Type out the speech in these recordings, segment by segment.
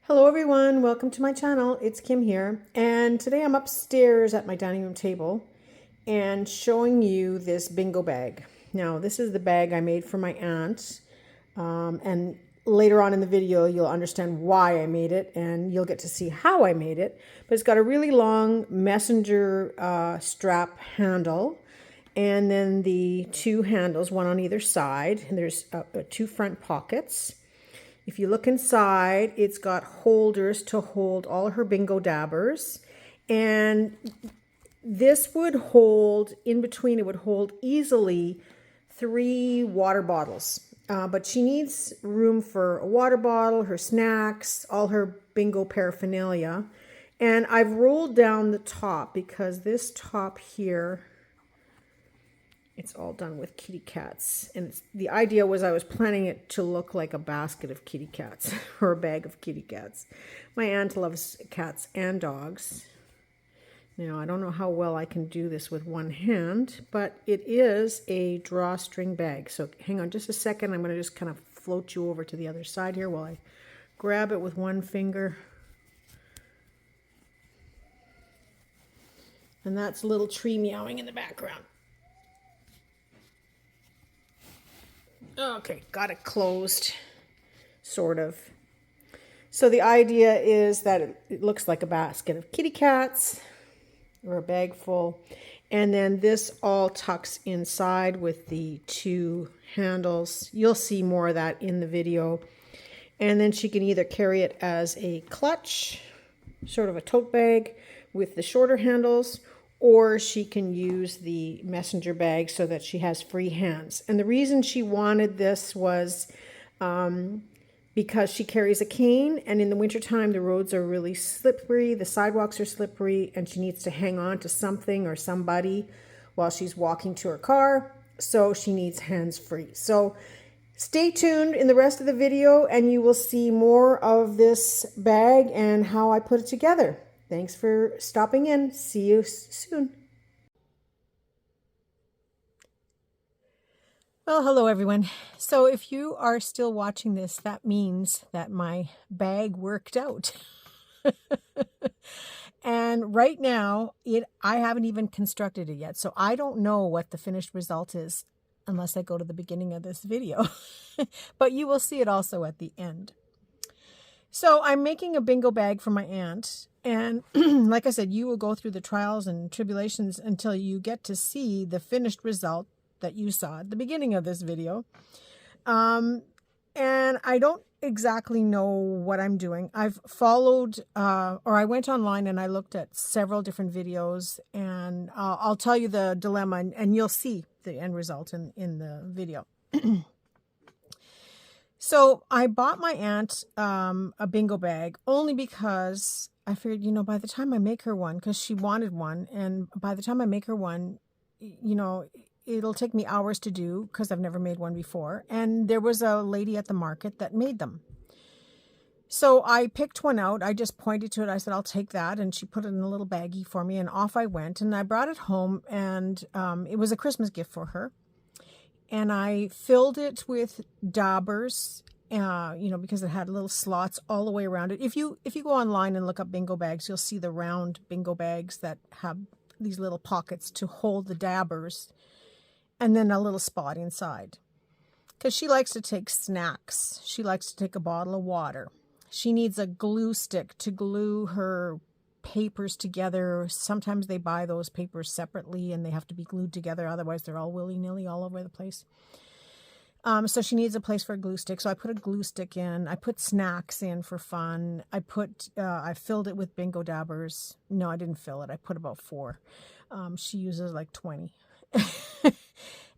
Hello everyone, welcome to my channel. It's Kim here, and today I'm upstairs at my dining room table and showing you this bingo bag. Now this is the bag I made for my aunt, and later on in the video you'll understand why I made it and you'll get to see how I made it. But it's got a really long messenger strap handle, and then the two handles, one on either side, and there's two front pockets. If you look inside, it's got holders to hold all her bingo dabbers. And this would hold, in between, it would hold easily 3 water bottles. But she needs room for a water bottle, her snacks, all her bingo paraphernalia. And I've rolled down the top because this top here, it's all done with kitty cats. And the idea was I was planning it to look like a basket of kitty cats or a bag of kitty cats. My aunt loves cats and dogs. Now, I don't know how well I can do this with one hand, but it is a drawstring bag. So hang on just a second. I'm going to just kind of float you over to the other side here while I grab it with one finger. And that's a little tree meowing in the background. Okay, got it closed, sort of. So the idea is that it looks like a basket of kitty cats or a bag full. And then this all tucks inside with the 2 handles. You'll see more of that in the video. And then she can either carry it as a clutch, sort of a tote bag with the shorter handles, or she can use the messenger bag so that she has free hands. And the reason she wanted this was because she carries a cane, and in the wintertime the roads are really slippery, the sidewalks are slippery, and she needs to hang on to something or somebody while she's walking to her car, so she needs hands free. So stay tuned in the rest of the video and you will see more of this bag and how I put it together. Thanks for stopping in. See you soon. Well, hello everyone. So if you are still watching this, that means that my bag worked out. And right now, I haven't even constructed it yet. So I don't know what the finished result is unless I go to the beginning of this video. But you will see it also at the end. So I'm making a bingo bag for my aunt. And like I said, you will go through the trials and tribulations until you get to see the finished result that you saw at the beginning of this video. And I don't exactly know what I'm doing. I've followed, or I went online and I looked at several different videos, and I'll tell you the dilemma, and you'll see the end result in the video. So I bought my aunt a bingo bag only because I figured, by the time I make her one, because she wanted one, and by the time I make her one, it'll take me hours to do because I've never made one before. And there was a lady at the market that made them. So I picked one out. I just pointed to it. I said, I'll take that. And she put it in a little baggie for me, and off I went. And I brought it home, and it was a Christmas gift for her. And I filled it with daubers, because it had little slots all the way around it. If you go online and look up bingo bags, you'll see the round bingo bags that have these little pockets to hold the dabbers, and then a little spot inside. Because she likes to take snacks. She likes to take a bottle of water. She needs a glue stick to glue her papers together. Sometimes they buy those papers separately and they have to be glued together, otherwise they're all willy-nilly all over the place. So she needs a place for a glue stick. So I put a glue stick in. I put snacks in for fun. I filled it with bingo dabbers. No, I didn't fill it. I put about 4. She uses like 20.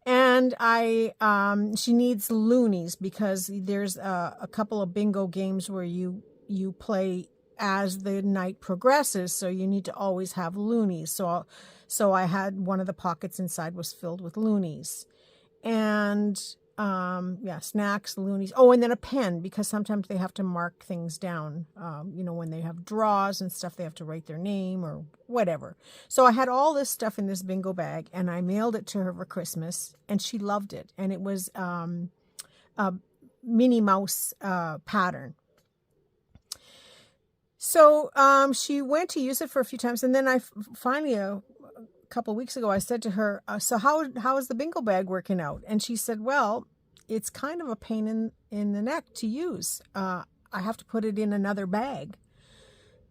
And she needs loonies because there's a couple of bingo games where you play as the night progresses, so you need to always have loonies. So I had one of the pockets inside was filled with loonies, and snacks, loonies. Oh, and then a pen, because sometimes they have to mark things down. When they have draws and stuff, they have to write their name or whatever. So I had all this stuff in this bingo bag, and I mailed it to her for Christmas, and she loved it. And it was a Minnie Mouse pattern. So she went to use it for a few times, and then I finally a couple of weeks ago I said to her, "So how is the bingo bag working out?" And she said, "Well, it's kind of a pain in the neck to use. I have to put it in another bag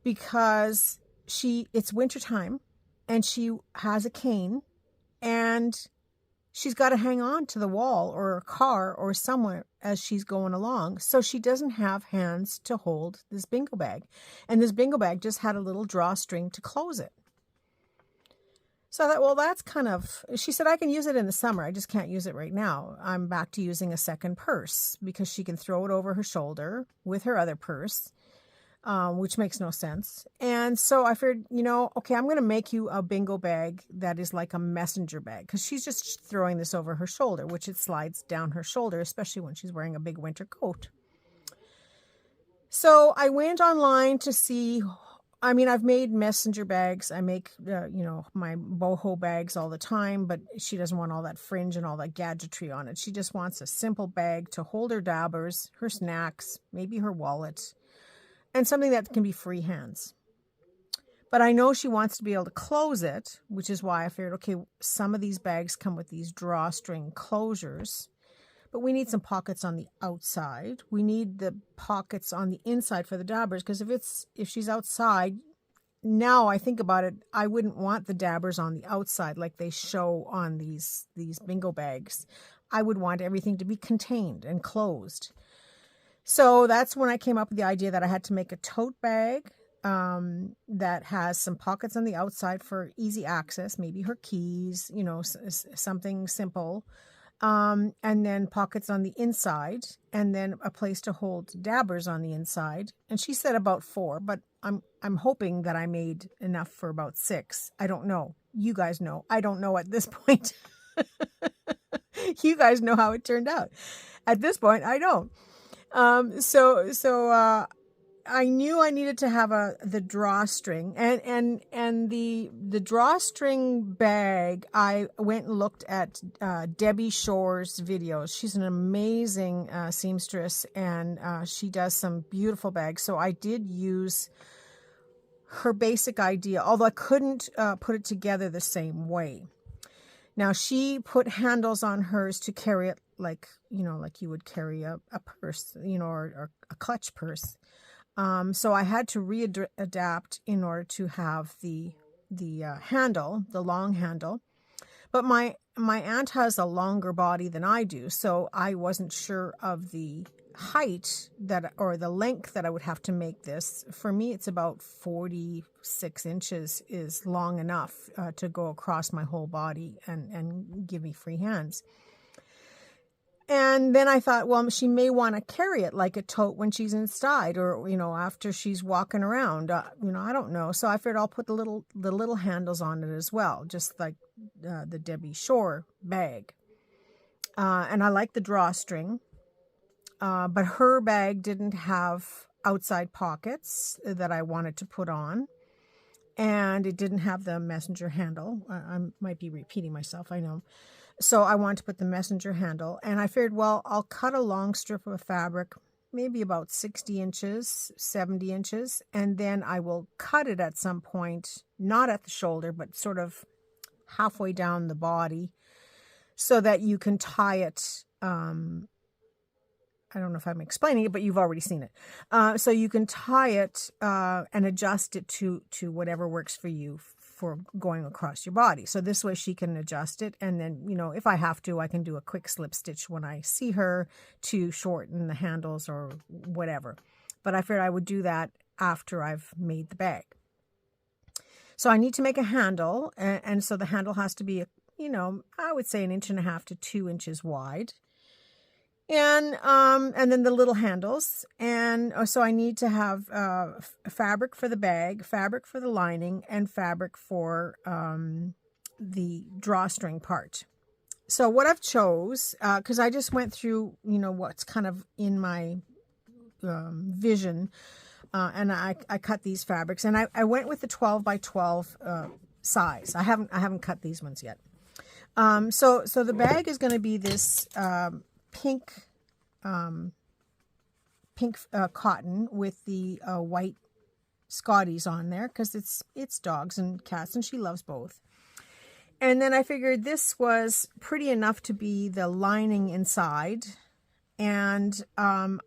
because it's wintertime, and she has a cane, and she's got to hang on to the wall or a car or somewhere as she's going along. So she doesn't have hands to hold this bingo bag. And this bingo bag just had a little drawstring to close it. So I thought, well, that's kind of, she said, I can use it in the summer. I just can't use it right now. I'm back to using a second purse because she can throw it over her shoulder with her other purse. Which makes no sense. And so I figured, okay, I'm going to make you a bingo bag that is like a messenger bag, because she's just throwing this over her shoulder, which it slides down her shoulder, especially when she's wearing a big winter coat. So I went online to see, I've made messenger bags. I make, my boho bags all the time, but she doesn't want all that fringe and all that gadgetry on it. She just wants a simple bag to hold her dabbers, her snacks, maybe her wallet, and something that can be free hands. But I know she wants to be able to close it, which is why I figured, okay, some of these bags come with these drawstring closures, but we need some pockets on the outside. We need the pockets on the inside for the dabbers, because if she's outside, now I think about it, I wouldn't want the dabbers on the outside like they show on these bingo bags. I would want everything to be contained and closed. So that's when I came up with the idea that I had to make a tote bag that has some pockets on the outside for easy access, maybe her keys, something simple, and then pockets on the inside, and then a place to hold dabbers on the inside. And she said about 4, but I'm hoping that I made enough for about 6. I don't know. You guys know. I don't know at this point. You guys know how it turned out. At this point, I don't. So I knew I needed to have the drawstring, and the drawstring bag. I went and looked at Debbie Shore's videos. She's an amazing seamstress, and she does some beautiful bags. So I did use her basic idea, although I couldn't put it together the same way. Now, she put handles on hers to carry it like you would carry a purse, or a clutch purse. So I had to readapt in order to have the handle, the long handle. But my aunt has a longer body than I do, so I wasn't sure of the height or the length that I would have to make this. For me, it's about 46 inches is long enough to go across my whole body and give me free hands. And then I thought, well, she may want to carry it like a tote when she's inside, or after she's walking around. I don't know. So I figured I'll put the little handles on it as well, just like the Debbie Shore bag. And I like the drawstring, but her bag didn't have outside pockets that I wanted to put on, and it didn't have the messenger handle. I might be repeating myself, I know. So I wanted to put the messenger handle, and I figured, well, I'll cut a long strip of fabric, maybe about 60 inches, 70 inches, and then I will cut it at some point, not at the shoulder, but sort of halfway down the body, so that you can tie it. I don't know if I'm explaining it, but you've already seen it. So you can tie it and adjust it to whatever works for you for going across your body. So this way she can adjust it. And then, if I have to, I can do a quick slip stitch when I see her to shorten the handles or whatever. But I figured I would do that after I've made the bag. So I need to make a handle. And so the handle has to be, I would say 1.5 inches to 2 inches wide. And then the little handles. And so I need to have fabric for the bag, fabric for the lining, and fabric for the drawstring part. So what I've chose, because I just went through, what's kind of in my vision, and I cut these fabrics, and I went with the 12 by 12 size. I haven't cut these ones yet. So the bag is going to be this pink cotton with the white Scotties on there because it's dogs and cats, and she loves both. And then I figured this was pretty enough to be the lining inside. And I'm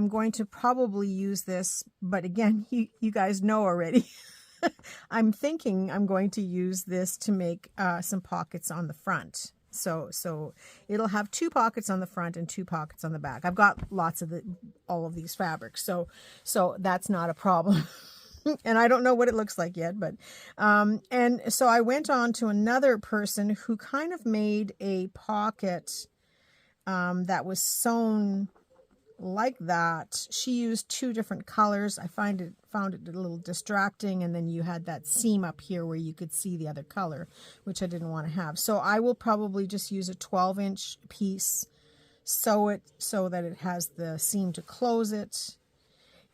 going to probably use this, but again, you guys know already. I'm thinking I'm going to use this to make some pockets on the front. So it'll have 2 pockets on the front and 2 pockets on the back. I've got lots of all of these fabrics, so that's not a problem. And I don't know what it looks like yet, but and so I went on to another person who kind of made a pocket that was sewn like that. She used 2 different colors. I found it a little distracting, and then you had that seam up here where you could see the other color, which I didn't want to have. So I will probably just use a 12-inch piece, sew it so that it has the seam to close it,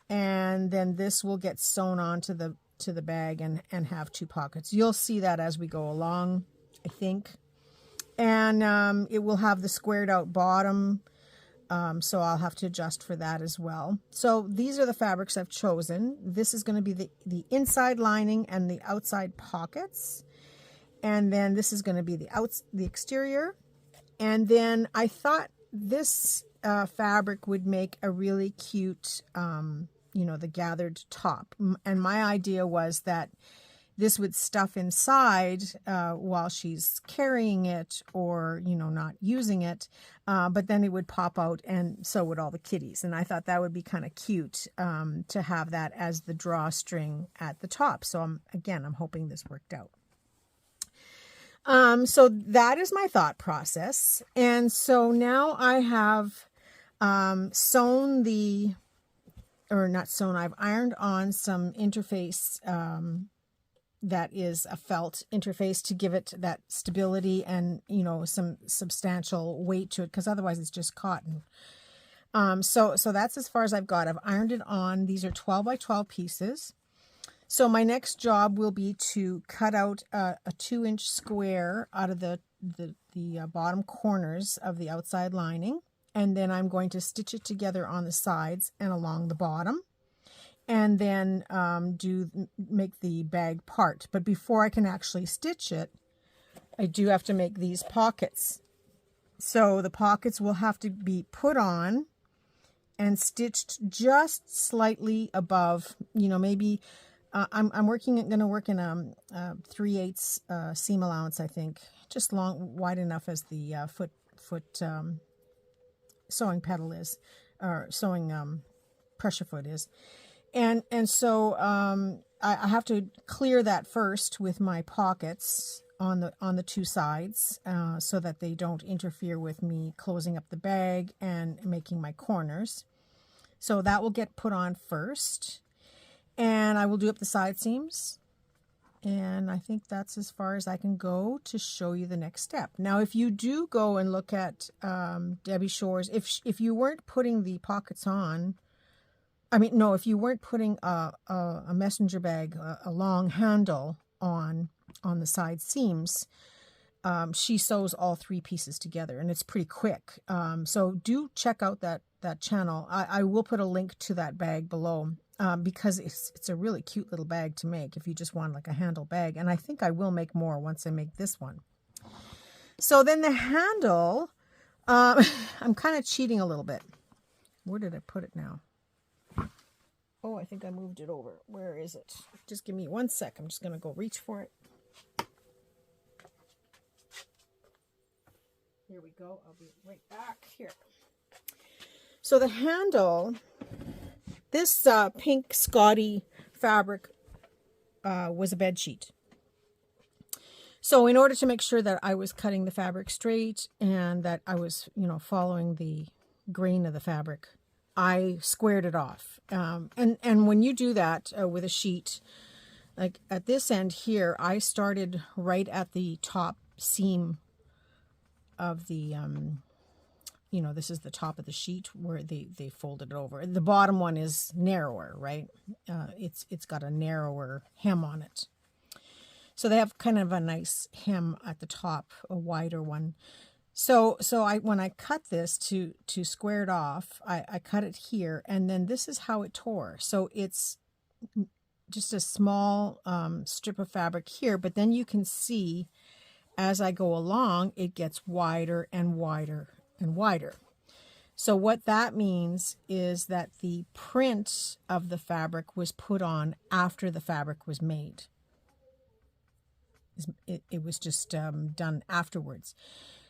and then this will get sewn onto the bag and have 2 pockets. You'll see that as we go along, I think. And it will have the squared out bottom, so I'll have to adjust for that as well. So these are the fabrics I've chosen. This is going to be the inside lining and the outside pockets. And then this is going to be the exterior. And then I thought this fabric would make a really cute, the gathered top. And my idea was that this would stuff inside while she's carrying it or, not using it. But then it would pop out, and so would all the kitties. And I thought that would be kind of cute to have that as the drawstring at the top. So I'm hoping this worked out. So that is my thought process. And so now I have I've ironed on some interface that is a felt interface to give it that stability and, some substantial weight to it, because otherwise it's just cotton. So that's as far as I've got. I've ironed it on. These are 12 by 12 pieces. So my next job will be to cut out a 2-inch square out of the bottom corners of the outside lining. And then I'm going to stitch it together on the sides and along the bottom. And then make the bag part. But before I can actually stitch it, I do have to make these pockets. So the pockets will have to be put on and stitched just slightly above, maybe I'm going to work in a 3/8 seam allowance, I think, just wide enough as the foot sewing pedal is, or sewing pressure foot is. And so I have to clear that first with my pockets on the 2 sides so that they don't interfere with me closing up the bag and making my corners. So that will get put on first, and I will do up the side seams. And I think that's as far as I can go to show you the next step. Now, if you do go and look at Debbie Shore's, if you weren't putting the pockets on, if you weren't putting a messenger bag, a long handle on the side seams, she sews all 3 pieces together, and it's pretty quick. So do check out that channel. I will put a link to that bag below because it's a really cute little bag to make if you just want like a handle bag. And I think I will make more once I make this one. So then the handle, I'm kind of cheating a little bit. Where did I put it now? Oh, I think I moved it over. Where is it? Just give me 1 sec. I'm just going to go reach for it. Here we go. I'll be right back here. So the handle, this pink Scotty fabric was a bed sheet. So in order to make sure that I was cutting the fabric straight and that I was, following the grain of the fabric, I squared it off. And when you do that with a sheet, like at this end here, I started right at the top seam of the, this is the top of the sheet where they folded it over. The bottom one is narrower, right? It's got a narrower hem on it. So they have kind of a nice hem at the top, a wider one. So when I cut this to square it off, I cut it here, and then this is how it tore. So it's just a small strip of fabric here, but then you can see as I go along, it gets wider and wider and wider. So what that means is that the print of the fabric was put on after the fabric was made. It was just done afterwards.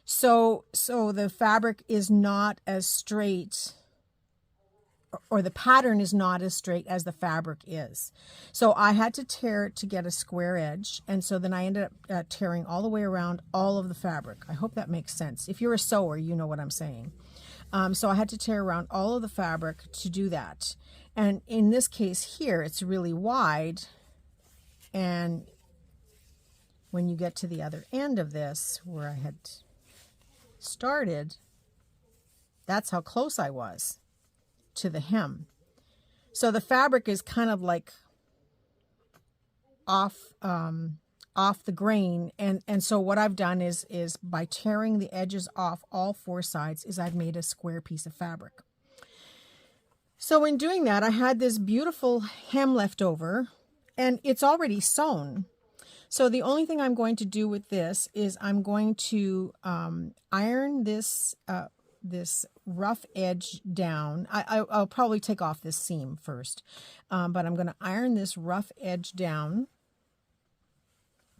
So the fabric is not as straight, or the pattern is not as straight as the fabric is. So I had to tear it to get a square edge, and so then I ended up tearing all the way around all of the fabric. I hope that makes sense. If you're a sewer, you know what I'm saying. So I had to tear around all of the fabric to do that. And in this case here, it's really wide, and when you get to the other end of this, where I had started, that's how close I was to the hem. So the fabric is kind of like off the grain, and so what I've done is by tearing the edges off all four sides is I've made a square piece of fabric. So in doing that, I had this beautiful hem left over, and it's already sewn. So the only thing I'm going to do with this is I'm going to iron this this rough edge down. I'll probably take off this seam first, but I'm going to iron this rough edge down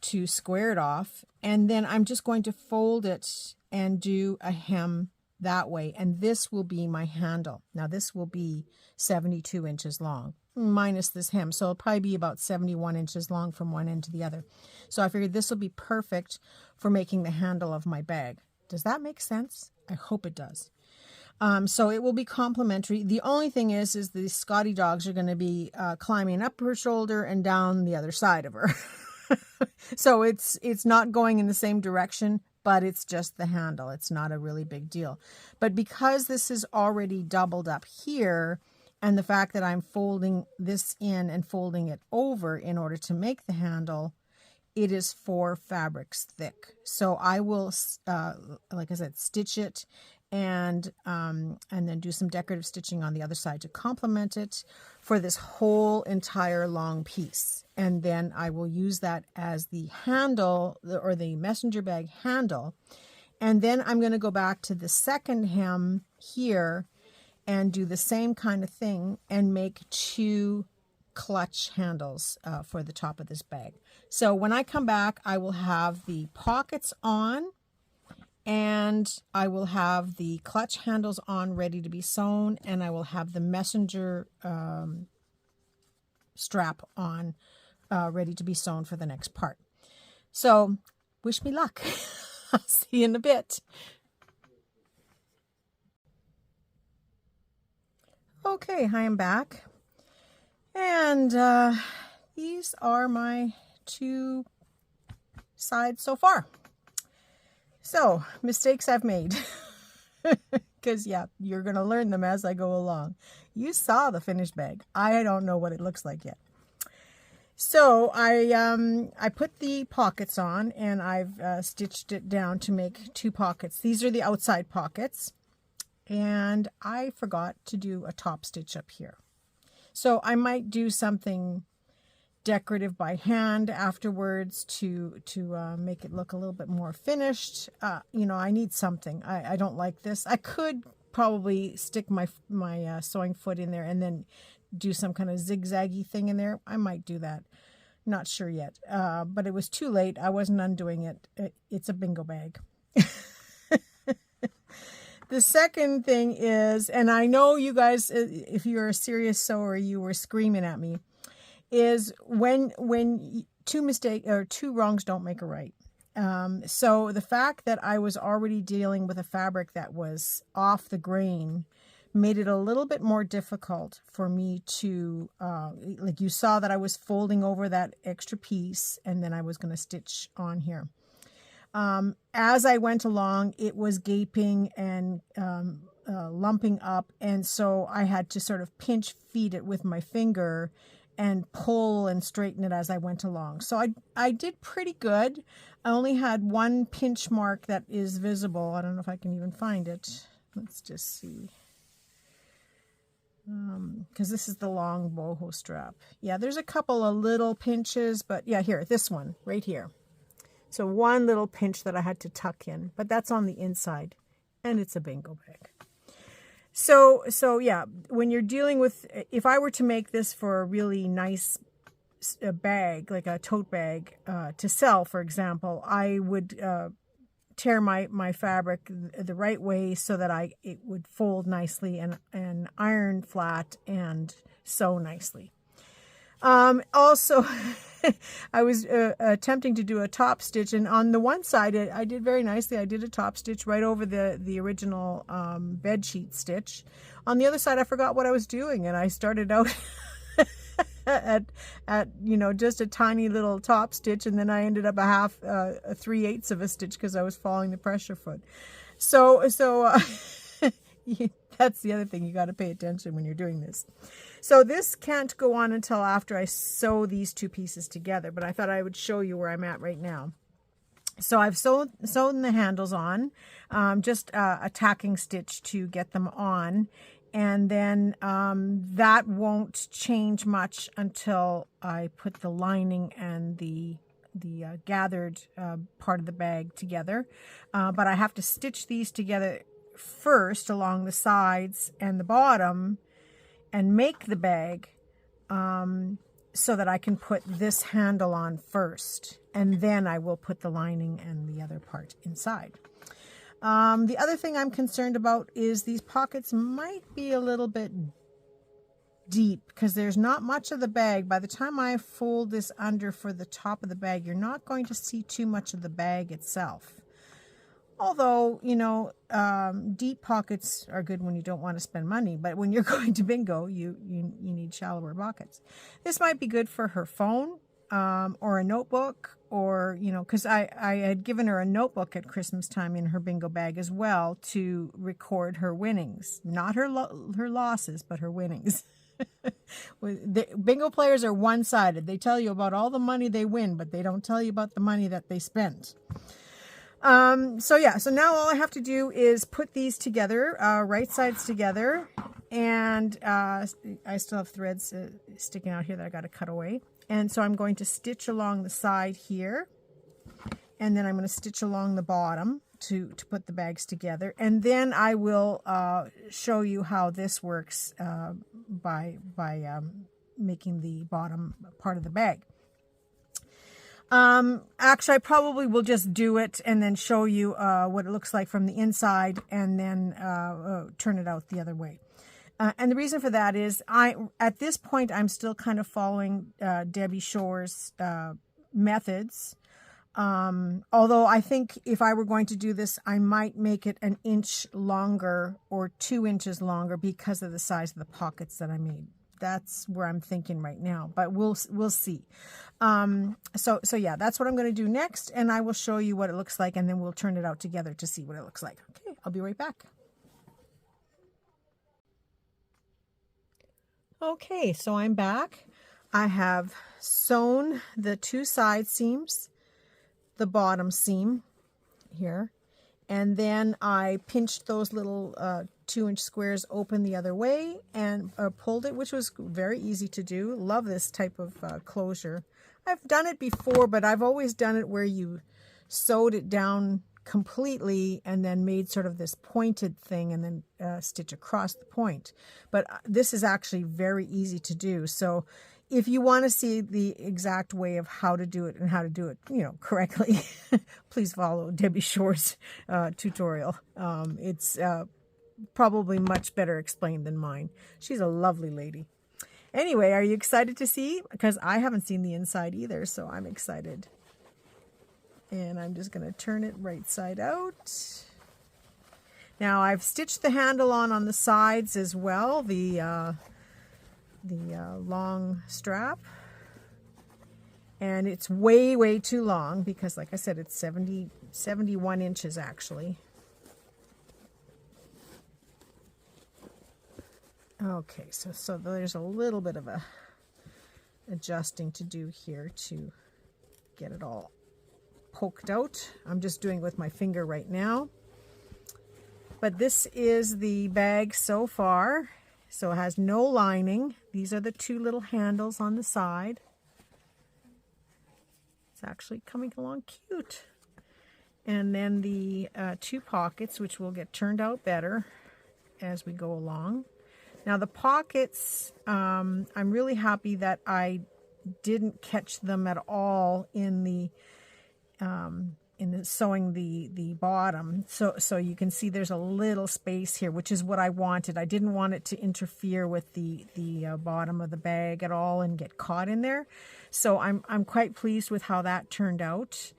to square it off, and then I'm just going to fold it and do a hem that way, and this will be my handle. Now this will be 72 inches long minus this hem, so it'll probably be about 71 inches long from one end to the other. So I figured this will be perfect for making the handle of my bag. Does that make sense? I hope it does. So it will be complementary. The only thing is the Scotty dogs are going to be climbing up her shoulder and down the other side of her. So it's not going in the same direction, but it's just the handle. It's not a really big deal. But because this is already doubled up here, and the fact that I'm folding this in and folding it over in order to make the handle, it is 4 fabrics thick. So I will, like I said, stitch it and then do some decorative stitching on the other side to complement it for this whole entire long piece. And then I will use that as the handle, or the messenger bag handle. And then I'm going to go back to the second hem here and do the same kind of thing and make 2 clutch handles for the top of this bag. So when I come back, I will have the pockets on, and I will have the clutch handles on ready to be sewn, and I will have the messenger strap on ready to be sewn for the next part. So wish me luck. I'll see you in a bit. Okay, hi, I'm back. And these are my 2 sides so far. So, mistakes I've made. Because, yeah, you're going to learn them as I go along. You saw the finished bag. I don't know what it looks like yet. So, I put the pockets on, and I've stitched it down to make 2 pockets. These are the outside pockets. And I forgot to do a top stitch up here. So I might do something decorative by hand afterwards to make it look a little bit more finished. You know, I need something. I don't like this. I could probably stick my sewing foot in there and then do some kind of zigzaggy thing in there. I might do that. Not sure yet. But it was too late. I wasn't undoing it. It's a bingo bag. The second thing is, and I know you guys, if you're a serious sewer, you were screaming at me, is when 2 wrongs don't make a right. So the fact that I was already dealing with a fabric that was off the grain made it a little bit more difficult for me to, like you saw that I was folding over that extra piece, and then I was going to stitch on here. As I went along, it was gaping and lumping up, and so I had to sort of pinch feed it with my finger and pull and straighten it as I went along. So I did pretty good. I only had 1 pinch mark that is visible. I don't know if I can even find it. Let's just see. because this is the long boho strap. Yeah, there's a couple of little pinches, but yeah, here, this one right here. So one little pinch that I had to tuck in, but that's on the inside, and it's a bingo bag. So yeah, when you're dealing with, if I were to make this for a really nice bag, like a tote bag to sell, for example, I would tear my fabric the right way so that it would fold nicely and iron flat and sew nicely. Also, I was attempting to do a top stitch, and on the one side I did very nicely. I did a top stitch right over the original bed sheet stitch. On the other side, I forgot what I was doing, and I started out at just a tiny little top stitch, and then I ended up a 3/8 of a stitch because I was following the pressure foot. So that's the other thing, you got to pay attention when you're doing this. So this can't go on until after I sew these two pieces together, but I thought I would show you where I'm at right now. So I've sewn the handles on, just a tacking stitch to get them on, and then that won't change much until I put the lining and the gathered part of the bag together. But I have to stitch these together first along the sides and the bottom and make the bag so that I can put this handle on first, and then I will put the lining and the other part inside. The other thing I'm concerned about is these pockets might be a little bit deep because there's not much of the bag. By the time I fold this under for the top of the bag, you're not going to see too much of the bag itself. Although, deep pockets are good when you don't want to spend money, but when you're going to bingo, you need shallower pockets. This might be good for her phone or a notebook, or, because I had given her a notebook at Christmas time in her bingo bag as well to record her winnings. Not her losses, but her winnings. The bingo players are one-sided. They tell you about all the money they win, but they don't tell you about the money that they spent. So now all I have to do is put these together, right sides together, and I still have threads sticking out here that I got to cut away. And so I'm going to stitch along the side here, and then I'm going to stitch along the bottom to put the bags together. And then I will show you how this works by making the bottom part of the bag. Actually, I probably will just do it and then show you what it looks like from the inside, and then turn it out the other way. And the reason for that is at this point, I'm still kind of following Debbie Shore's methods. Although I think if I were going to do this, I might make it an inch longer or 2 inches longer because of the size of the pockets that I made. That's where I'm thinking right now, but we'll see. So yeah, that's what I'm going to do next, and I will show you what it looks like, and then we'll turn it out together to see what it looks like. Okay, I'll be right back. Okay, so I'm back. I have sewn the 2 side seams, the bottom seam here, and then I pinched those little 2-inch squares open the other way and pulled it, which was very easy to do. Love this type of closure. I've done it before, but I've always done it where you sewed it down completely and then made sort of this pointed thing and then stitch across the point. But this is actually very easy to do. So if you want to see the exact way of how to do it and how to do it, correctly, please follow Debbie Shore's tutorial. It's probably much better explained than mine. She's a lovely lady. Anyway, are you excited to see? Because I haven't seen the inside either, so I'm excited. And I'm just going to turn it right side out. Now I've stitched the handle on the sides as well, the long strap. And it's way too long because, like I said, it's 71 inches actually. Okay, so there's a little bit of a adjusting to do here to get it all poked out. I'm just doing it with my finger right now. But this is the bag so far, So it has no lining. These are the two little handles on the side. It's actually coming along cute. And then the two pockets, which will get turned out better as we go along. Now the pockets, I'm really happy that I didn't catch them at all in the sewing the bottom. So you can see there's a little space here, which is what I wanted. I didn't want it to interfere with the bottom of the bag at all and get caught in there. So I'm quite pleased with how that turned out.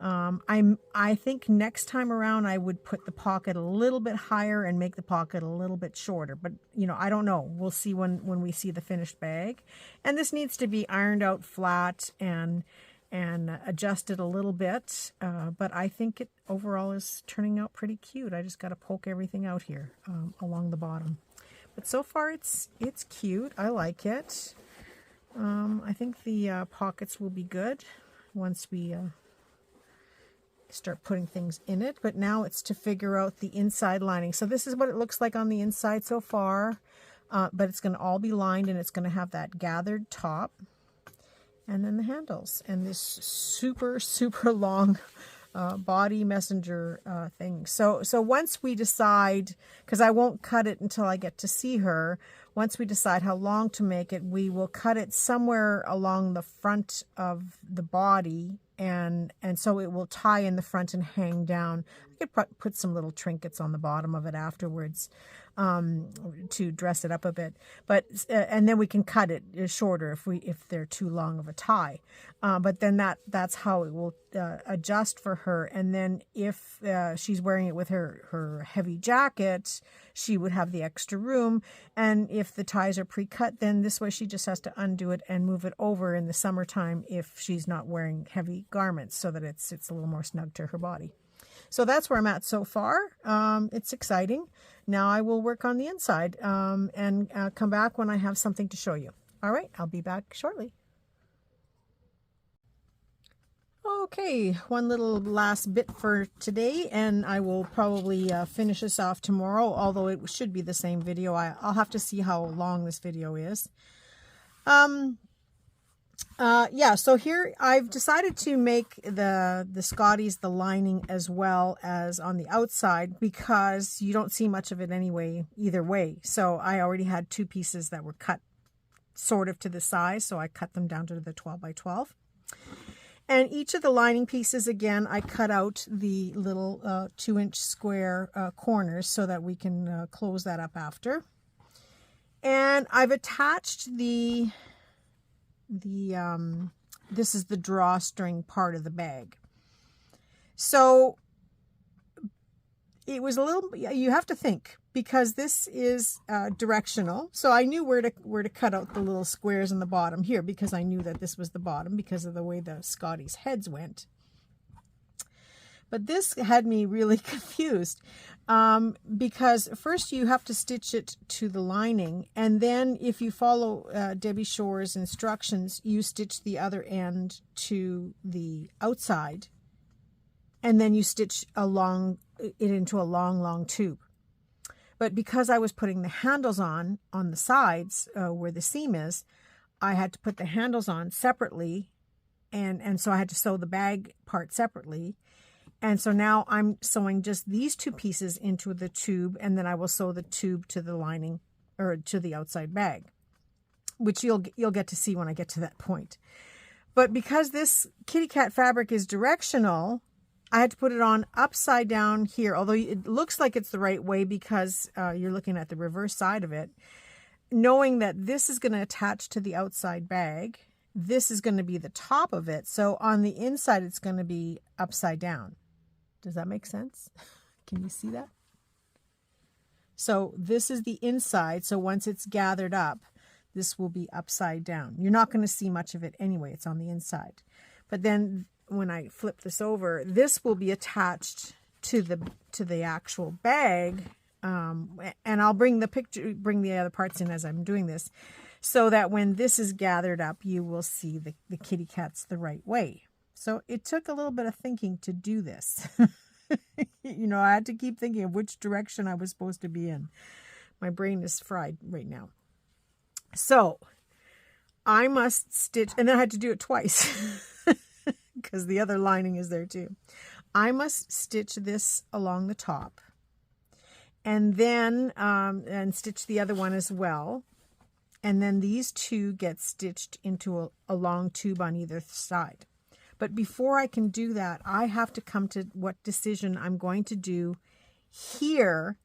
I think next time around I would put the pocket a little bit higher and make the pocket a little bit shorter, but you know, I don't know. We'll see when we see the finished bag. And this needs to be ironed out flat and adjusted a little bit, but I think it overall is turning out pretty cute. I just got to poke everything out here along the bottom, but so far it's cute. I like it. I think the pockets will be good once we start putting things in it, but now it's to figure out the inside lining. So this is what it looks like on the inside so far, but it's going to all be lined and it's going to have that gathered top, and then the handles and this super long body messenger thing. So once we decide, because I won't cut it until I get to see her, once we decide how long to make it, we will cut it somewhere along the front of the body, and so it will tie in the front and hang down. I could put some little trinkets on the bottom of it afterwards to dress it up a bit, but and then we can cut it shorter if they're too long of a tie. But then that's how it will adjust for her. And then if she's wearing it with her heavy jacket, she would have the extra room. And if the ties are pre-cut, then this way she just has to undo it and move it over in the summertime if she's not wearing heavy garments, so that it's a little more snug to her body. So that's where I'm at so far. It's exciting. Now I will work on the inside and come back when I have something to show you. All right, I'll be back shortly. Okay, one little last bit for today, and I will probably finish this off tomorrow, although it should be the same video. I'll have to see how long this video is. Yeah, so here I've decided to make the Scotties the lining as well as on the outside, because you don't see much of it anyway either way. So I already had two pieces that were cut sort of to the size, so I cut them down to the 12 by 12. And each of the lining pieces, again, I cut out the little 2-inch square corners so that we can close that up after. And I've attached this is the drawstring part of the bag. So it was a little, you have to think, because this is directional. So I knew where to cut out the little squares in the bottom here, because I knew that this was the bottom because of the way the Scotties' heads went. But this had me really confused because first you have to stitch it to the lining, and then if you follow Debbie Shore's instructions, you stitch the other end to the outside, and then you stitch it into a long tube. But because I was putting the handles on the sides where the seam is, I had to put the handles on separately, and so I had to sew the bag part separately. And so now I'm sewing just these two pieces into the tube, and then I will sew the tube to the lining, or to the outside bag, which you'll get to see when I get to that point. But because this kitty cat fabric is directional, I had to put it on upside down here, although it looks like it's the right way because you're looking at the reverse side of it, knowing that this is going to attach to the outside bag. This is going to be the top of it. So on the inside, it's going to be upside down. Does that make sense? Can you see that? So this is the inside. So once it's gathered up, this will be upside down. You're not going to see much of it anyway. It's on the inside. But then when I flip this over, this will be attached to the actual bag. And I'll bring the other parts in as I'm doing this, so that when this is gathered up, you will see the kitty cats the right way. So it took a little bit of thinking to do this. You know, I had to keep thinking of which direction I was supposed to be in. My brain is fried right now. So I must stitch, and then I had to do it twice because the other lining is there too. I must stitch this along the top, and then and stitch the other one as well. And then these two get stitched into a long tube on either side. But before I can do that, I have to come to what decision I'm going to do here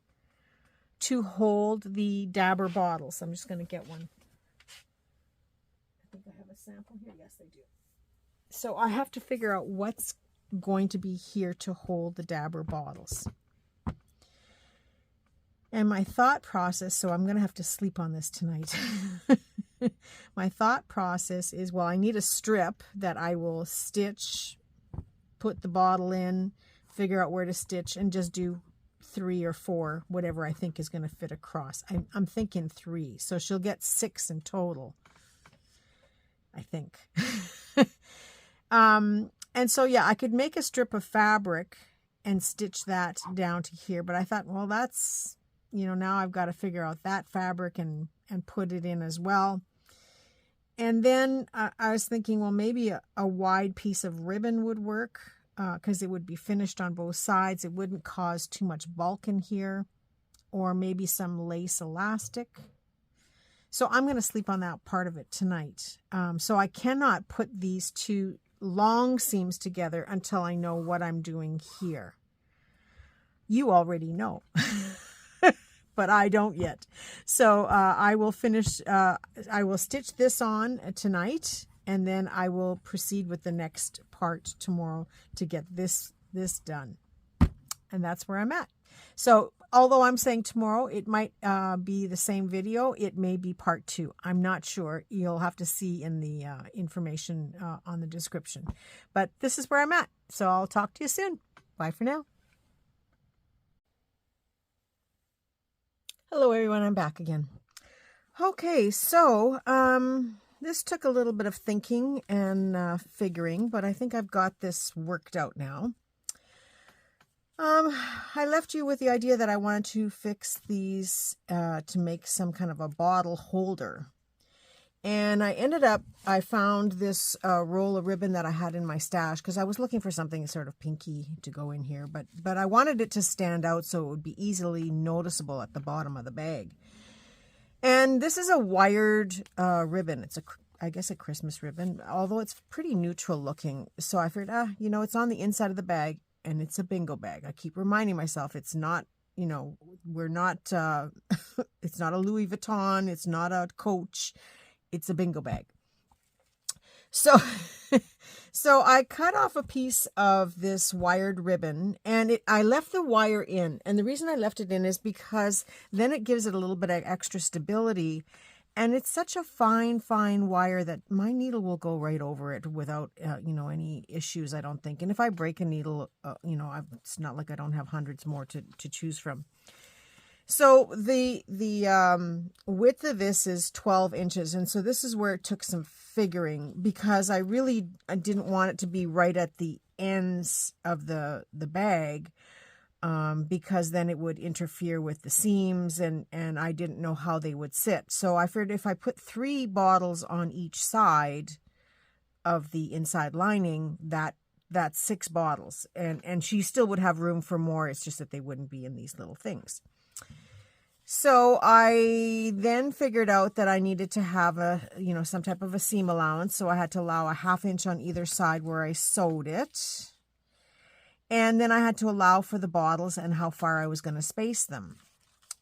to hold the dabber bottles. I'm just going to get one. I think I have a sample here. Yes, I do. So I have to figure out what's going to be here to hold the dabber bottles. And my thought process, so I'm going to have to sleep on this tonight. My thought process is, well, I need a strip that I will stitch, put the bottle in, figure out where to stitch, and just do 3 or 4, whatever I think is going to fit across. I'm thinking 3, so she'll get 6 in total, I think. And so, yeah, I could make a strip of fabric and stitch that down to here, but I thought, well, that's, you know, now I've got to figure out that fabric and put it in as well. And then I was thinking, well, maybe a wide piece of ribbon would work because it would be finished on both sides. It wouldn't cause too much bulk in here, or maybe some lace elastic. So I'm going to sleep on that part of it tonight. So I cannot put these two long seams together until I know what I'm doing here. You already know. But I don't yet. So I will finish, I will stitch this on tonight, and then I will proceed with the next part tomorrow to get this done. And that's where I'm at. So although I'm saying tomorrow, it might be the same video. It may be part 2. I'm not sure. You'll have to see in the information on the description. But this is where I'm at. So I'll talk to you soon. Bye for now. Hello everyone, I'm back again. Okay, so this took a little bit of thinking and figuring, but I think I've got this worked out now. I left you with the idea that I wanted to fix these to make some kind of a bottle holder. And I found this roll of ribbon that I had in my stash because I was looking for something sort of pinky to go in here, but I wanted it to stand out so it would be easily noticeable at the bottom of the bag. And this is a wired ribbon. It's I guess a Christmas ribbon, although it's pretty neutral looking. So I figured, you know, it's on the inside of the bag and it's a bingo bag. I keep reminding myself it's not, you know, we're not, it's not a Louis Vuitton, it's not a Coach. It's a bingo bag. So, so I cut off a piece of this wired ribbon, and I left the wire in. And the reason I left it in is because then it gives it a little bit of extra stability. And it's such a fine, fine wire that my needle will go right over it without, you know, any issues, I don't think. And if I break a needle, you know, it's not like I don't have hundreds more to choose from. So the width of this is 12 inches. And so this is where it took some figuring because I didn't want it to be right at the ends of the bag because then it would interfere with the seams and I didn't know how they would sit. So I figured if I put 3 bottles on each side of the inside lining, that's 6 bottles. And she still would have room for more. It's just that they wouldn't be in these little things. So I then figured out that I needed to have some type of a seam allowance. So I had to allow a 1/2 inch on either side where I sewed it. And then I had to allow for the bottles and how far I was going to space them.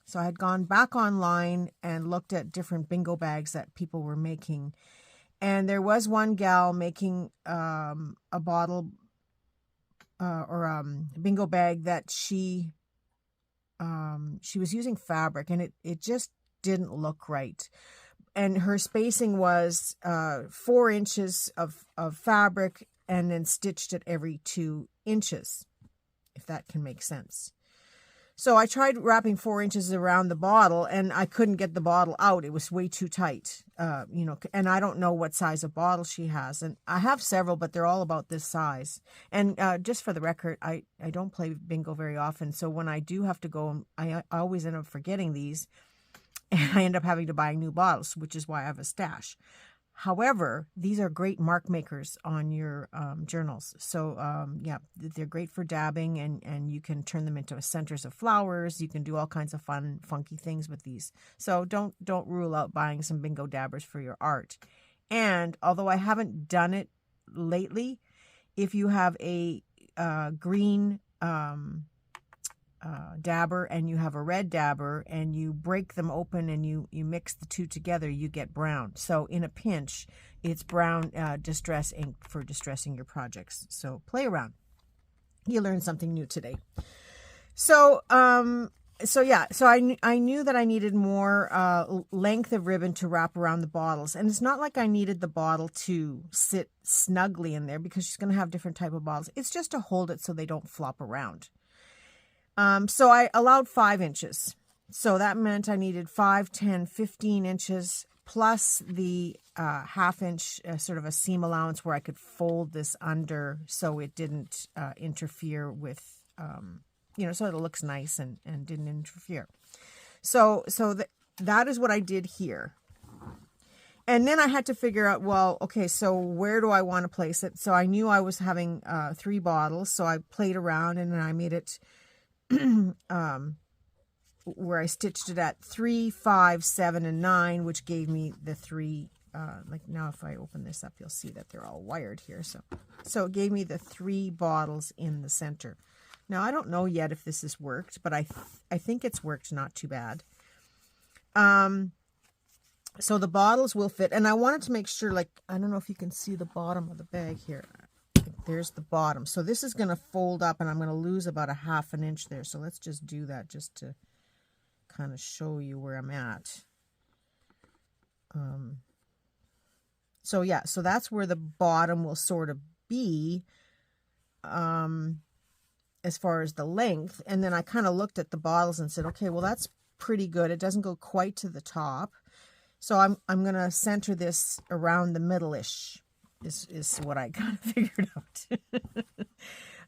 So I had gone back online and looked at different bingo bags that people were making. And there was one gal making a bottle bingo bag that she was using fabric, and it just didn't look right. And her spacing was 4 inches of fabric and then stitched at every 2 inches, if that can make sense. So I tried wrapping 4 inches around the bottle, and I couldn't get the bottle out. It was way too tight, and I don't know what size of bottle she has. And I have several, but they're all about this size. And just for the record, I don't play bingo very often. So when I do have to go, I always end up forgetting these. and I end up having to buy new bottles, which is why I have a stash. However, these are great mark makers on your journals. So yeah, they're great for dabbing, and you can turn them into centers of flowers. You can do all kinds of fun, funky things with these. So don't rule out buying some bingo dabbers for your art. And although I haven't done it lately, if you have a green dabber and you have a red dabber and you break them open and you mix the two together, you get brown. So in a pinch, it's brown distress ink for distressing your projects. So play around. You learned something new today. So yeah, so I knew that I needed more length of ribbon to wrap around the bottles. And it's not like I needed the bottle to sit snugly in there, because she's going to have different type of bottles. It's just to hold it so they don't flop around. So I allowed 5 inches. So that meant I needed 5, 10, 15 inches plus the ½ inch sort of a seam allowance where I could fold this under so it didn't interfere with, so it looks nice and didn't interfere. So that is what I did here. And then I had to figure out, well, okay, so where do I want to place it? So I knew I was having 3 bottles. So I played around and then I made it where I stitched it at 3, 5, 7, and 9, which gave me the 3, like now if I open this up, you'll see that they're all wired here. So it gave me the 3 bottles in the center. Now, I don't know yet if this has worked, but I think it's worked not too bad. So the bottles will fit, and I wanted to make sure, like, I don't know if you can see the bottom of the bag here. There's the bottom. So this is going to fold up, and I'm going to lose about ½ an inch there. So let's just do that just to kind of show you where I'm at. So yeah, so that's where the bottom will sort of be as far as the length. And then I kind of looked at the bottles and said, okay, well, that's pretty good. It doesn't go quite to the top. So I'm going to center this around the middle-ish. Is what I kind of figured out.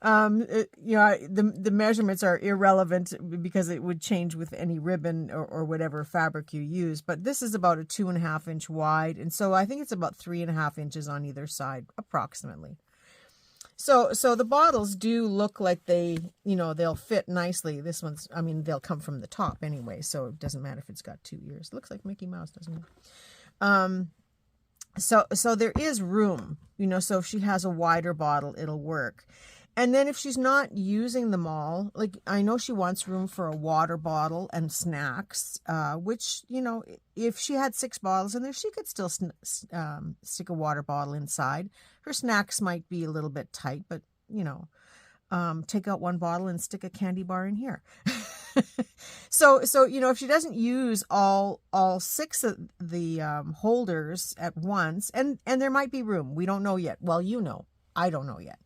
The measurements are irrelevant because it would change with any ribbon or whatever fabric you use. But this is about a 2½ inch wide, and so I think it's about 3½ inches on either side, approximately. So the bottles do look like they'll fit nicely. This one's, I mean, they'll come from the top anyway, so it doesn't matter if it's got 2 ears. It looks like Mickey Mouse, doesn't it? So there is room, so if she has a wider bottle, it'll work. And then if she's not using them all, like I know she wants room for a water bottle and snacks, which, if she had 6 bottles in there, she could still stick a water bottle inside. Her snacks might be a little bit tight, but, take out 1 bottle and stick a candy bar in here. So if she doesn't use all 6 of the holders at once, and there might be room, we don't know yet. Well, I don't know yet.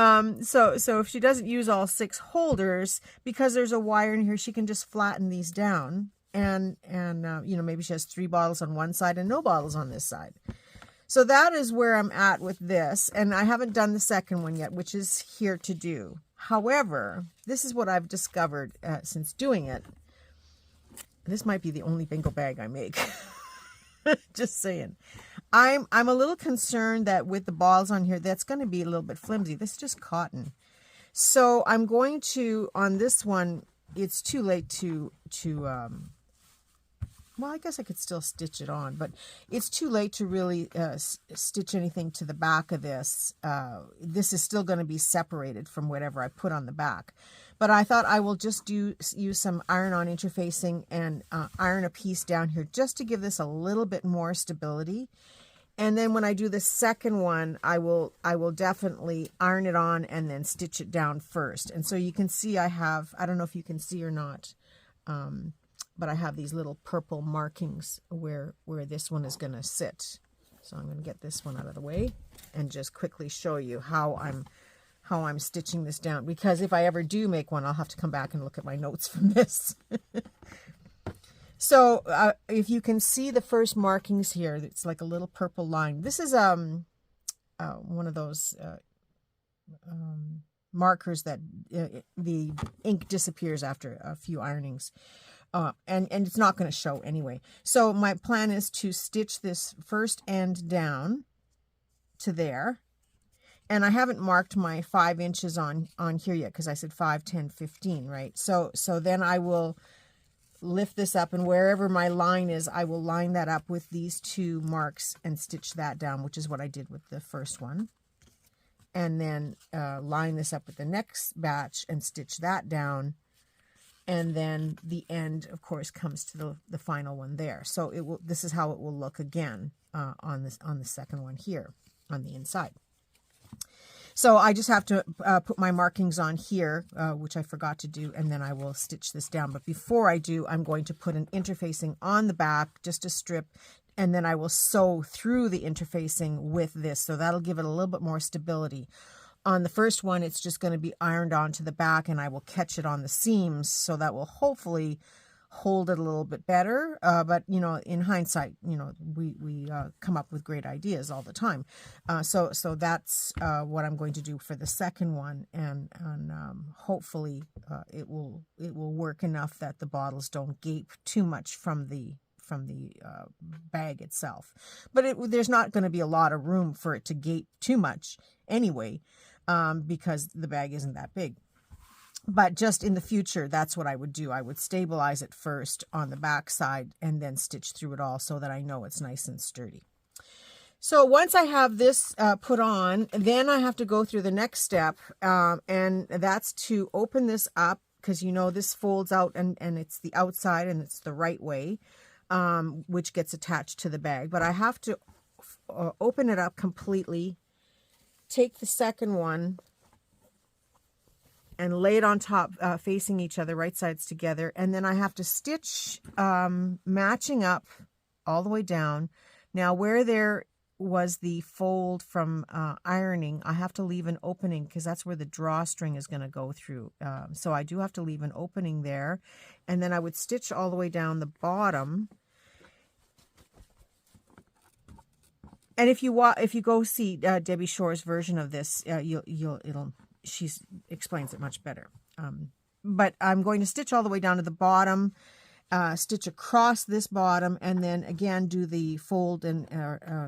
So if she doesn't use all 6 holders, because there's a wire in here, she can just flatten these down, and maybe she has 3 bottles on one side and no bottles on this side. So that is where I'm at with this, and I haven't done the second one yet, which is here to do. However, this is what I've discovered since doing it. This might be the only bingo bag I make. Just saying. I'm a little concerned that with the balls on here, that's going to be a little bit flimsy. This is just cotton. So I'm going to, on this one, it's too late to well, I guess I could still stitch it on, but it's too late to really stitch anything to the back of this. This is still going to be separated from whatever I put on the back. But I thought I will just use some iron-on interfacing and iron a piece down here just to give this a little bit more stability. And then when I do the second one, I will definitely iron it on and then stitch it down first. And so you can see I don't know if you can see or not, but I have these little purple markings where this one is going to sit. So I'm going to get this one out of the way and just quickly show you how I'm stitching this down, because if I ever do make one, I'll have to come back and look at my notes from this. So if you can see the first markings here, it's like a little purple line. This is one of those markers that the ink disappears after a few ironings. and it's not going to show anyway. So my plan is to stitch this first end down to there. And I haven't marked my 5 inches on here yet, because I said 5, 10, 15, right? So then I will lift this up, and wherever my line is, I will line that up with these 2 marks and stitch that down, which is what I did with the first one. And then line this up with the next batch and stitch that down. And then the end, of course, comes to the final one there. So it will. This is how it will look again on the second one here on the inside. So I just have to put my markings on here, which I forgot to do, and then I will stitch this down. But before I do, I'm going to put an interfacing on the back, just a strip, and then I will sew through the interfacing with this. So that'll give it a little bit more stability. On the first one, it's just going to be ironed onto the back, and I will catch it on the seams, so that will hopefully hold it a little bit better. But, you know, in hindsight, you know, we come up with great ideas all the time. So that's what I'm going to do for the second one, and hopefully it will work enough that the bottles don't gape too much from the bag itself. But there's not going to be a lot of room for it to gape too much anyway, because the bag isn't that big. But just in the future, that's what I would do. I would stabilize it first on the back side and then stitch through it all, so that I know it's nice and sturdy. So once I have this put on, then I have to go through the next step, and that's to open this up, because, you know, this folds out, and it's the outside, and it's the right way, which gets attached to the bag. But I have to open it up completely, take the second one, and lay it on top, facing each other, right sides together. And then I have to stitch matching up all the way down. Now, where there was the fold from ironing, I have to leave an opening, because that's where the drawstring is going to go through. So I do have to leave an opening there. And then I would stitch all the way down the bottom. And if you go see Debbie Shore's version of this, she explains it much better. But I'm going to stitch all the way down to the bottom, stitch across this bottom, and then again do the fold and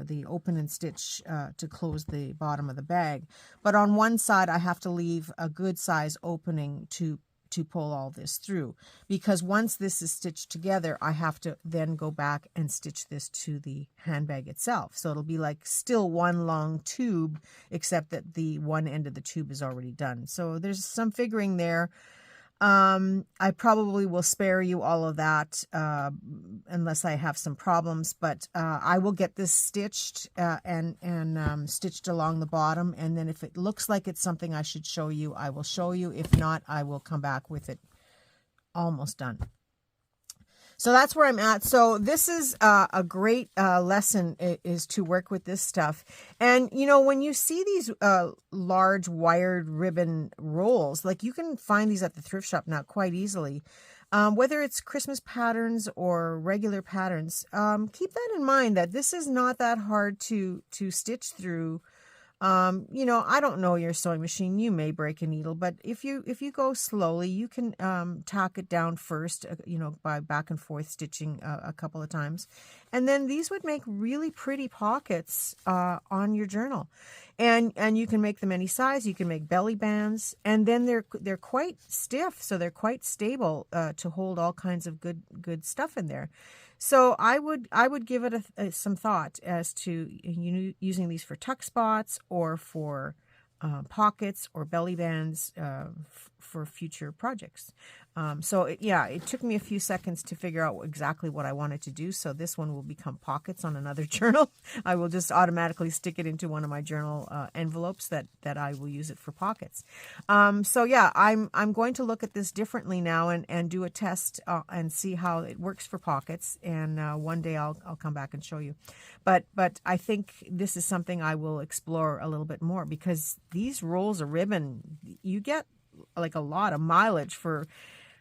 the open and stitch to close the bottom of the bag. But on one side, I have to leave a good size opening to pull all this through, because once this is stitched together, I have to then go back and stitch this to the handbag itself. So it'll be like still one long tube, except that the one end of the tube is already done. So there's some figuring there. I probably will spare you all of that unless I have some problems, but I will get this stitched and stitched along the bottom, and then if it looks like it's something I should show you, I will show you. If not, I will come back with it almost done. So that's where I'm at. So this is a great lesson, is to work with this stuff. And, you know, when you see these large wired ribbon rolls, like you can find these at the thrift shop now quite easily. Whether it's Christmas patterns or regular patterns, keep that in mind, that this is not that hard to stitch through. You know, I don't know your sewing machine. You may break a needle, but if you go slowly, you can tack it down first, you know, by back and forth stitching a couple of times. And then these would make really pretty pockets on your journal. And you can make them any size. You can make belly bands, and then they're quite stiff, so they're quite stable to hold all kinds of good stuff in there. So I would give it some thought as to using these for tuck spots or for pockets or belly bands for future projects. It took me a few seconds to figure out exactly what I wanted to do. So this one will become pockets on another journal. I will just automatically stick it into one of my journal envelopes that I will use it for pockets. I'm going to look at this differently now and do a test and see how it works for pockets. And one day I'll come back and show you. But I think this is something I will explore a little bit more, because these rolls of ribbon, you get like a lot of mileage for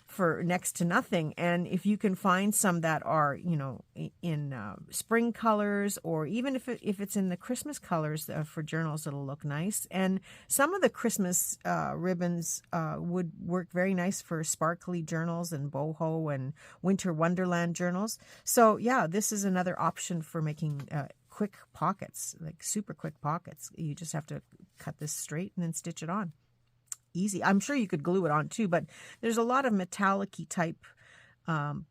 for next to nothing. And if you can find some that are, you know, in spring colors, or even if it's in the Christmas colors for journals, it'll look nice. And some of the Christmas ribbons would work very nice for sparkly journals and boho and winter wonderland journals. So yeah, this is another option for making quick pockets, like super quick pockets. You just have to cut this straight and then stitch it on. Easy. I'm sure you could glue it on too, but there's a lot of metallic-y type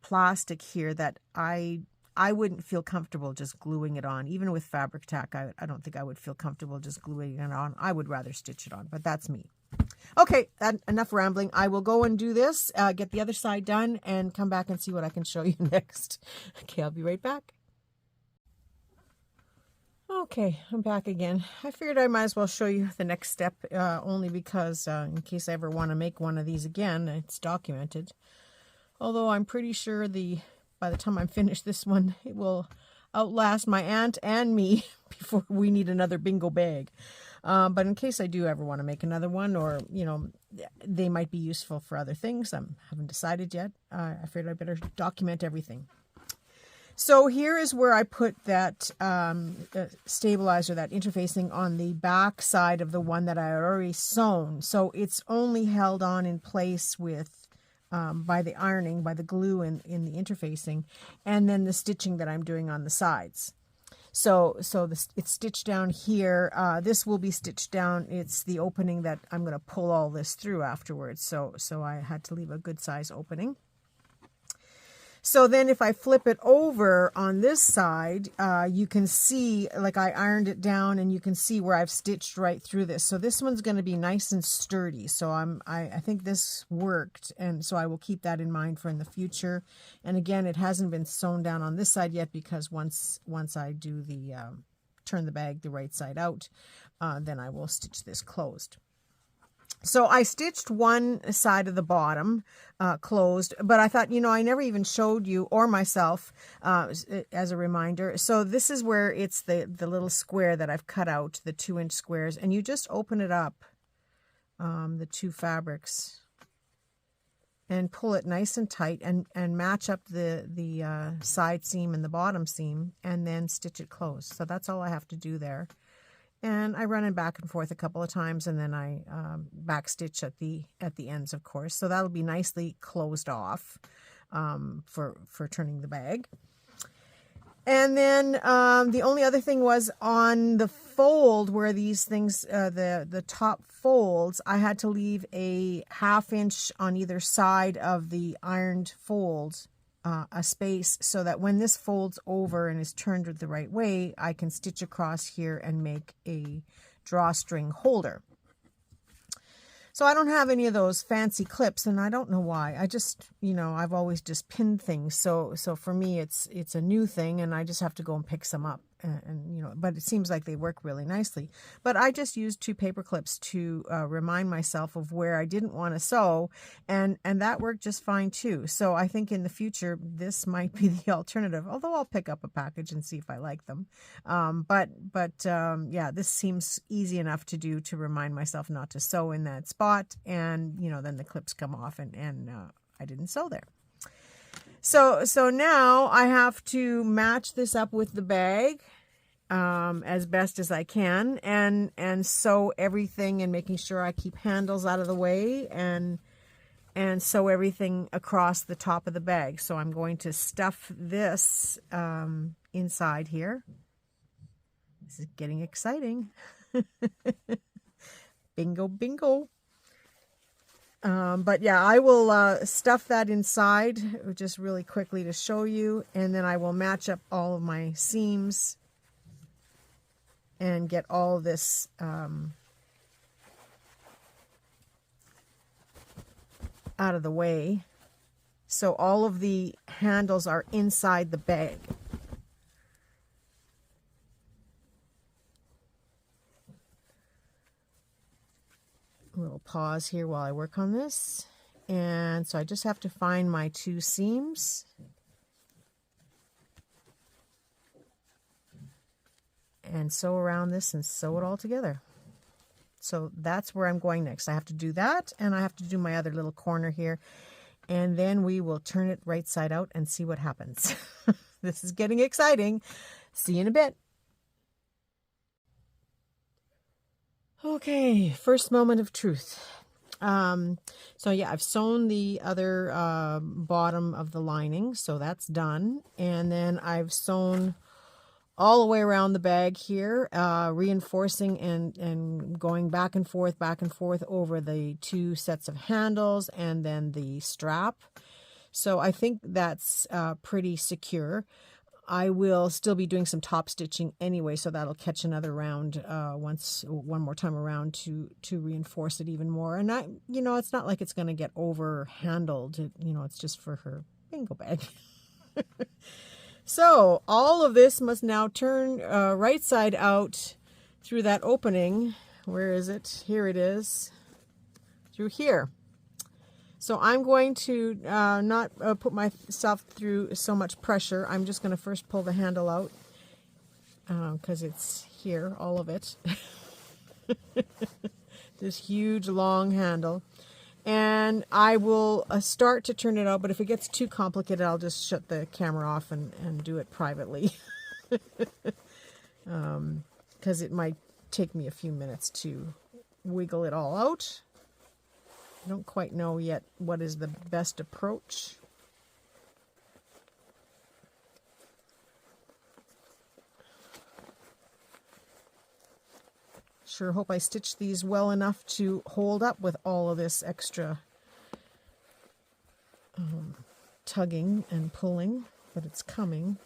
plastic here that I wouldn't feel comfortable just gluing it on. Even with fabric tack, I don't think I would feel comfortable just gluing it on. I would rather stitch it on, but that's me. Okay, enough rambling. I will go and do this, get the other side done, and come back and see what I can show you next. Okay, I'll be right back. Okay, I'm back again. I figured I might as well show you the next step, only because in case I ever want to make one of these again, it's documented. Although I'm pretty sure by the time I'm finished this one, it will outlast my aunt and me before we need another bingo bag. But in case I do ever want to make another one, or, you know, they might be useful for other things, I haven't decided yet. I figured I better document everything. So here is where I put that stabilizer, that interfacing, on the back side of the one that I had already sewn. So it's only held on in place with by the ironing, by the glue in the interfacing, and then the stitching that I'm doing on the sides. So it's stitched down here. This will be stitched down. It's the opening that I'm going to pull all this through afterwards. So I had to leave a good size opening. So then if I flip it over on this side, you can see, like, I ironed it down, and you can see where I've stitched right through this. So this one's going to be nice and sturdy. So I think this worked, and so I will keep that in mind for in the future. And again, it hasn't been sewn down on this side yet, because once I do the turn the bag the right side out, then I will stitch this closed. So I stitched one side of the bottom closed, but I thought, you know, I never even showed you or myself as a reminder. So this is where it's the little square that I've cut out, the 2-inch squares, and you just open it up, the two fabrics, and pull it nice and tight, and match up the side seam and the bottom seam, and then stitch it closed. So that's all I have to do there. And I run it back and forth a couple of times, and then I back stitch at the ends, of course. So that'll be nicely closed off for turning the bag. And then the only other thing was on the fold where these things, the top folds, I had to leave a 1/2 inch on either side of the ironed fold, a space, so that when this folds over and is turned the right way, I can stitch across here and make a drawstring holder. So I don't have any of those fancy clips, and I don't know why. I just, you know, I've always just pinned things. So for me, it's a new thing, and I just have to go and pick some up. And you know, but it seems like they work really nicely. But I just used 2 paper clips to remind myself of where I didn't want to sew, and that worked just fine too. So I think in the future this might be the alternative. Although I'll pick up a package and see if I like them. Yeah, this seems easy enough to do, to remind myself not to sew in that spot, and you know, then the clips come off, and I didn't sew there. So now I have to match this up with the bag as best as I can, and sew everything, and making sure I keep handles out of the way, and sew everything across the top of the bag. So I'm going to stuff this inside here. This is getting exciting. Bingo, bingo. But yeah, I will stuff that inside just really quickly to show you, and then I will match up all of my seams and get all of this out of the way. So all of the handles are inside the bag. A little pause here while I work on this. And so I just have to find my 2 seams. And sew around this and sew it all together. So that's where I'm going next. I have to do that, and I have to do my other little corner here. and then we will turn it right side out and see what happens. This is getting exciting. See you in a bit. Okay, first moment of truth. So yeah, I've sewn the other bottom of the lining, so that's done. And then I've sewn all the way around the bag here, reinforcing and going back and forth over the two sets of handles and then the strap. So I think that's pretty secure. I will still be doing some top stitching anyway, so that'll catch another round one more time around to reinforce it even more. And it's not like it's going to get over handled. It's just for her bingo bag. So all of this must now turn right side out through that opening. Where is it? Here it is. Through here. So I'm going to not put myself through so much pressure. I'm just going to first pull the handle out because it's here, all of it. This huge long handle. And I will start to turn it out, but if it gets too complicated, I'll just shut the camera off and do it privately. Because it might take me a few minutes to wiggle it all out. I don't quite know yet what is the best approach. Sure hope I stitch these well enough to hold up with all of this extra tugging and pulling, but it's coming.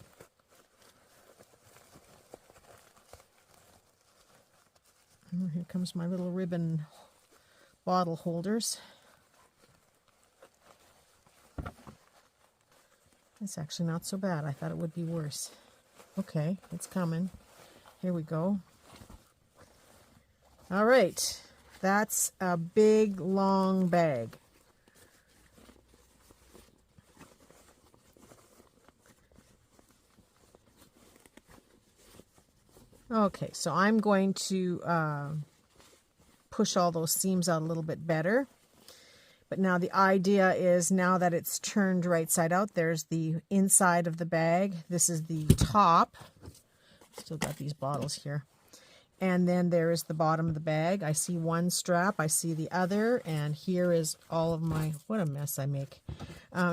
Oh, here comes my little ribbon bottle holders. It's actually not so bad. I thought it would be worse. Okay, it's coming. Here we go. All right, that's a big, long bag. Okay, so I'm going to push all those seams out a little bit better. But now the idea is, now that it's turned right side out, there's the inside of the bag. This is the top. Still got these bottles here. And then there is the bottom of the bag. I see one strap, I see the other, and here is all of my, what a mess I make.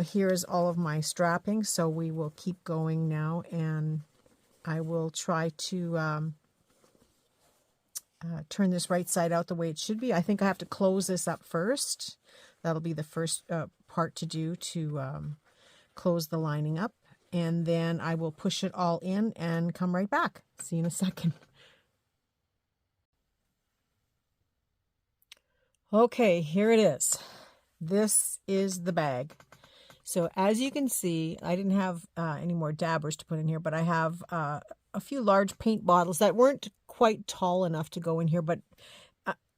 Here is all of my strapping, so we will keep going now, and I will try to turn this right side out the way it should be. I think I have to close this up first. That'll be the first part to do, to close the lining up, and then I will push it all in and come right back. See you in a second. Okay, here it is. This is the bag. So as you can see, I didn't have any more dabbers to put in here, but I have a few large paint bottles that weren't quite tall enough to go in here, but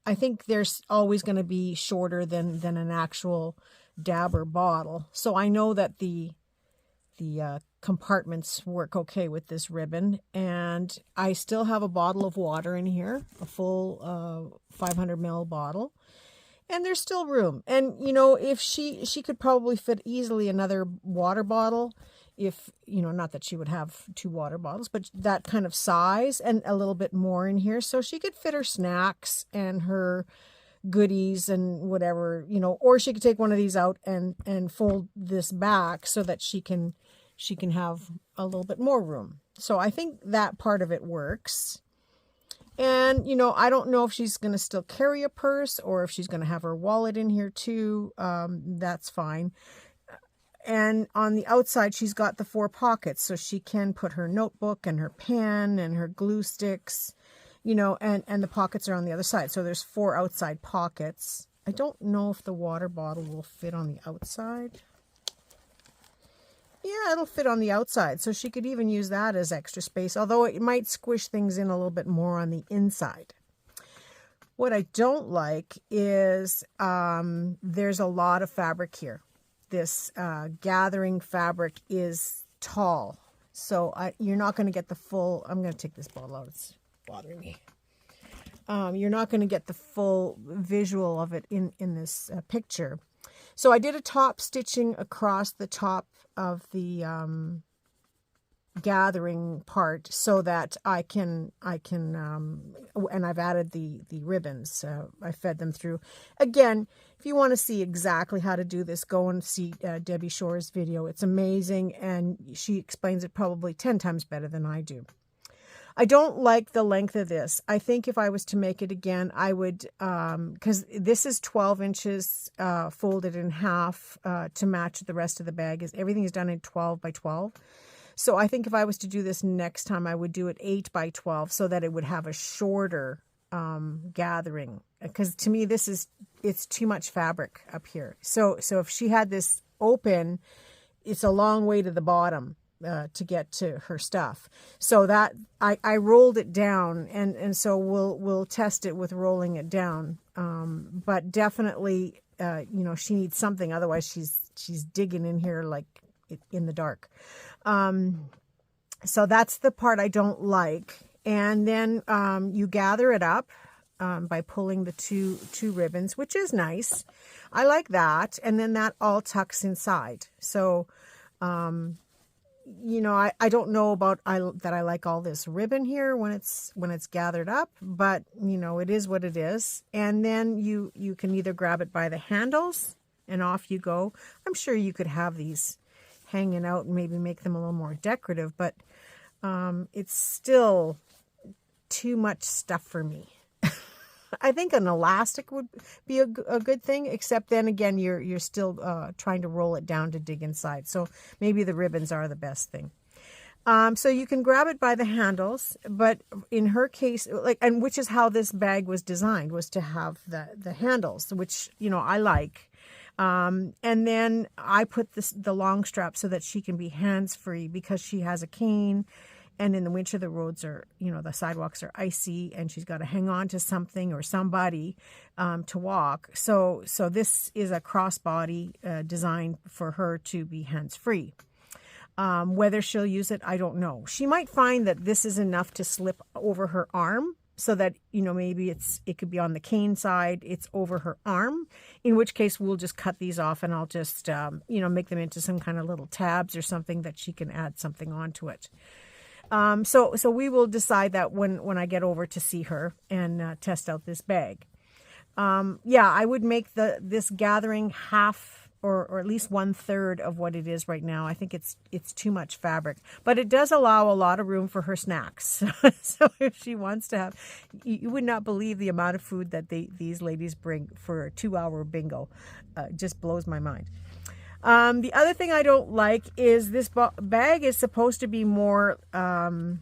I think there's always going to be shorter than an actual dabber bottle. So I know that the compartments work okay with this ribbon, and I still have a bottle of water in here, a full 500 ml bottle. And there's still room. And, if she could probably fit easily another water bottle, if, not that she would have 2 water bottles, but that kind of size and a little bit more in here. So she could fit her snacks and her goodies and whatever, or she could take one of these out and fold this back so that she can have a little bit more room. So I think that part of it works. And, I don't know if she's going to still carry a purse or if she's going to have her wallet in here too. That's fine. And on the outside, she's got the 4 pockets, so she can put her notebook and her pen and her glue sticks, and the pockets are on the other side. So there's 4 outside pockets. I don't know if the water bottle will fit on the outside. Yeah, it'll fit on the outside, so she could even use that as extra space, although it might squish things in a little bit more on the inside. What I don't like is there's a lot of fabric here. This gathering fabric is tall, so you're not going to get the full, I'm going to take this bottle out, it's bothering me. You're not going to get the full visual of it in this picture. So I did a top stitching across the top of the gathering part so that I can and I've added the ribbons. I fed them through. Again, if you want to see exactly how to do this, go and see Debbie Shore's video. It's amazing, and she explains it probably 10 times better than I do. I don't like the length of this. I think if I was to make it again, I would, because this is 12 inches folded in half to match the rest of the bag. Everything is done in 12 by 12. So I think if I was to do this next time, I would do it 8 by 12 so that it would have a shorter gathering. Because to me, it's too much fabric up here. So if she had this open, it's a long way to the bottom to get to her stuff. So that I rolled it down, and so we'll test it with rolling it down. But definitely, she needs something. Otherwise, she's digging in here like in the dark. So that's the part I don't like. And then you gather it up by pulling the two ribbons, which is nice. I like that. And then that all tucks inside. So, I don't know about that I like all this ribbon here when it's gathered up, but it is what it is. And then you can either grab it by the handles and off you go. I'm sure you could have these hanging out and maybe make them a little more decorative, but it's still too much stuff for me. I think an elastic would be a good thing, except then again you're still trying to roll it down to dig inside, so maybe the ribbons are the best thing. So you can grab it by the handles, but in her case, and which is how this bag was designed, was to have the handles, which I like. And then I put the long strap so that she can be hands-free because she has a cane, and in the winter the roads are, the sidewalks are icy, and she's got to hang on to something or somebody to walk. So this is a crossbody designed for her to be hands-free. Whether she'll use it, I don't know. She might find that this is enough to slip over her arm, so that, maybe it could be on the cane side, it's over her arm, in which case we'll just cut these off and I'll just, make them into some kind of little tabs or something that she can add something onto it. So we will decide that when I get over to see her and test out this bag. I would make this gathering half or at least 1/3 of what it is right now. I think it's too much fabric, but it does allow a lot of room for her snacks. So if she wants to have, you would not believe the amount of food that these ladies bring for a 2-hour bingo. Just blows my mind. The other thing I don't like is this bag is supposed to be more, and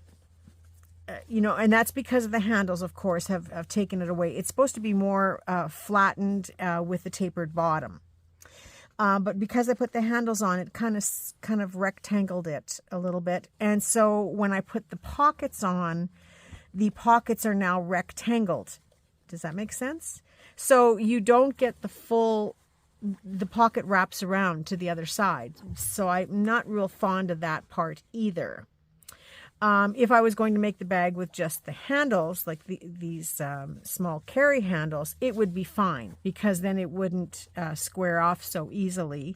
that's because of the handles, of course, have taken it away. It's supposed to be more flattened with the tapered bottom. But because I put the handles on, it kind of rectangled it a little bit. And so when I put the pockets on, the pockets are now rectangled. Does that make sense? So you don't get the pocket wraps around to the other side. So I'm not real fond of that part either. If I was going to make the bag with just the handles, like these small carry handles, it would be fine because then it wouldn't square off so easily.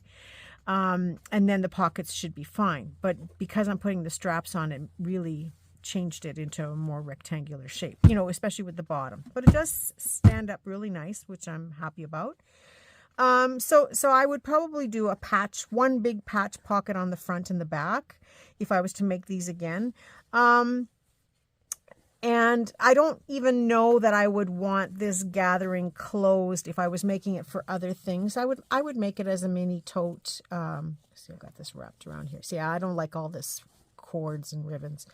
And then the pockets should be fine. But because I'm putting the straps on, it really changed it into a more rectangular shape, especially with the bottom. But it does stand up really nice, which I'm happy about. So I would probably do one big patch pocket on the front and the back if I was to make these again. And I don't even know that I would want this gathering closed if I was making it for other things. I would make it as a mini tote. See, I've got this wrapped around here. See, I don't like all this cords and ribbons.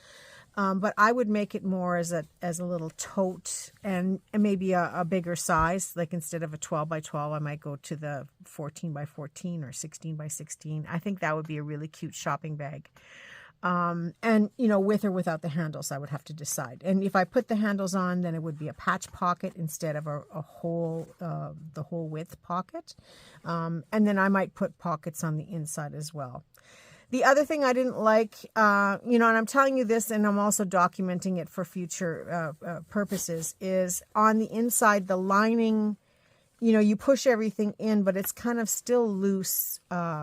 But I would make it more as a little tote and maybe a bigger size. Like instead of a 12 by 12, I might go to the 14 by 14 or 16 by 16. I think that would be a really cute shopping bag. And, with or without the handles, I would have to decide. And if I put the handles on, then it would be a patch pocket instead of the whole width pocket. And then I might put pockets on the inside as well. The other thing I didn't like, and I'm telling you this and I'm also documenting it for future purposes, is on the inside, the lining, you know, you push everything in, but it's kind of still loose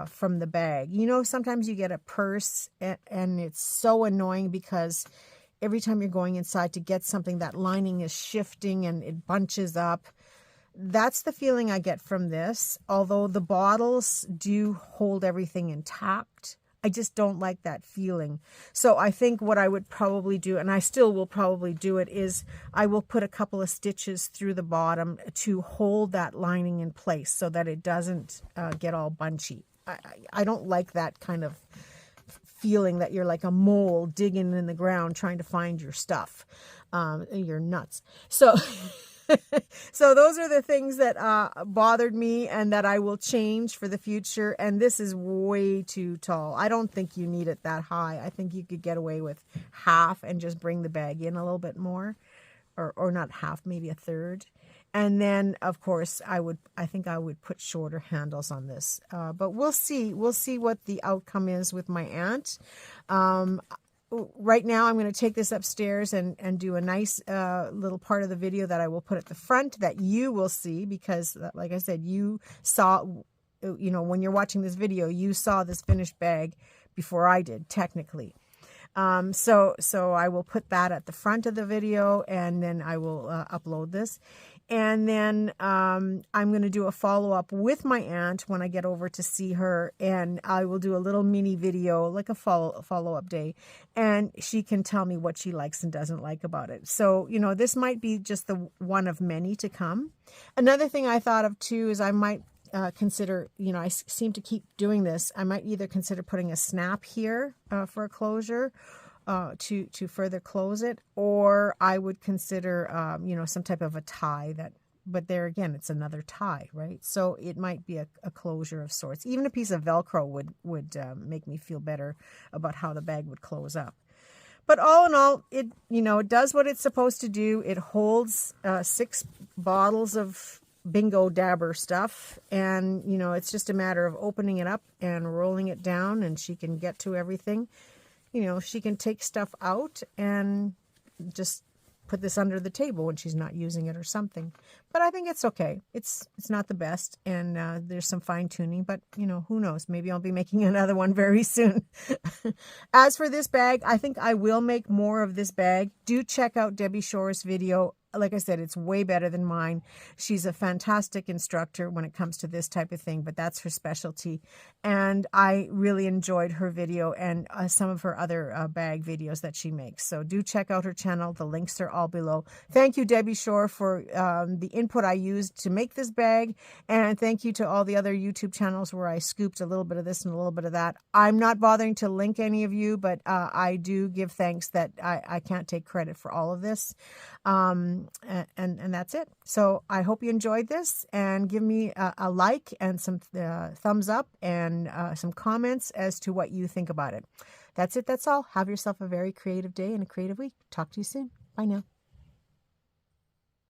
from the bag. You know, sometimes you get a purse and it's so annoying because every time you're going inside to get something, that lining is shifting and it bunches up. That's the feeling I get from this. Although the bottles do hold everything intact, I just don't like that feeling. So I think what I would probably do, and I still will probably do it, is I will put a couple of stitches through the bottom to hold that lining in place so that it doesn't get all bunchy. I don't like that kind of feeling that you're like a mole digging in the ground trying to find your stuff, your nuts. So... So those are the things that bothered me and that I will change for the future. And this is way too tall. I don't think you need it that high. I think you could get away with half and just bring the bag in a little bit more, or not half, maybe a third. And then, of course, I think I would put shorter handles on this. But we'll see. We'll see what the outcome is with my aunt. Right now, I'm going to take this upstairs and do a nice little part of the video that I will put at the front that you will see, because, like I said, you saw, you know, when you're watching this video, you saw this finished bag before I did, technically. So I will put that at the front of the video, and then I will upload this. And then I'm going to do a follow-up with my aunt when I get over to see her, and I will do a little mini video, like a follow-up day, and she can tell me what she likes and doesn't like about it. So, you know, this might be just the one of many to come. Another thing I thought of, too, is I might consider, you know, I seem to keep doing this. I might either consider putting a snap here for a closure, to further close it, or I would consider, you know, some type of a tie that, but there again, it's another tie, right? So it might be a closure of sorts. Even a piece of Velcro would make me feel better about how the bag would close up. But all in all, it, you know, it does what it's supposed to do. It holds 6 bottles of bingo dabber stuff, and, you know, it's just a matter of opening it up and rolling it down, and she can get to everything. You know, she can take stuff out and just put this under the table when she's not using it or something. But I think it's okay. It's not the best, and there's some fine tuning, but, you know, who knows? Maybe I'll be making another one very soon. As for this bag, I think I will make more of this bag. Do check out Debbie Shore's video. Like I said, it's way better than mine. She's a fantastic instructor when it comes to this type of thing, but that's her specialty. And I really enjoyed her video and some of her other bag videos that she makes. So do check out her channel. The links are all below. Thank you, Debbie Shore, for the input I used to make this bag. And thank you to all the other YouTube channels where I scooped a little bit of this and a little bit of that. I'm not bothering to link any of you, but I do give thanks that I can't take credit for all of this. And that's it. So I hope you enjoyed this, and give me a like and some thumbs up and some comments as to what you think about it. That's it. That's all. Have yourself a very creative day and a creative week. Talk to you soon. Bye now.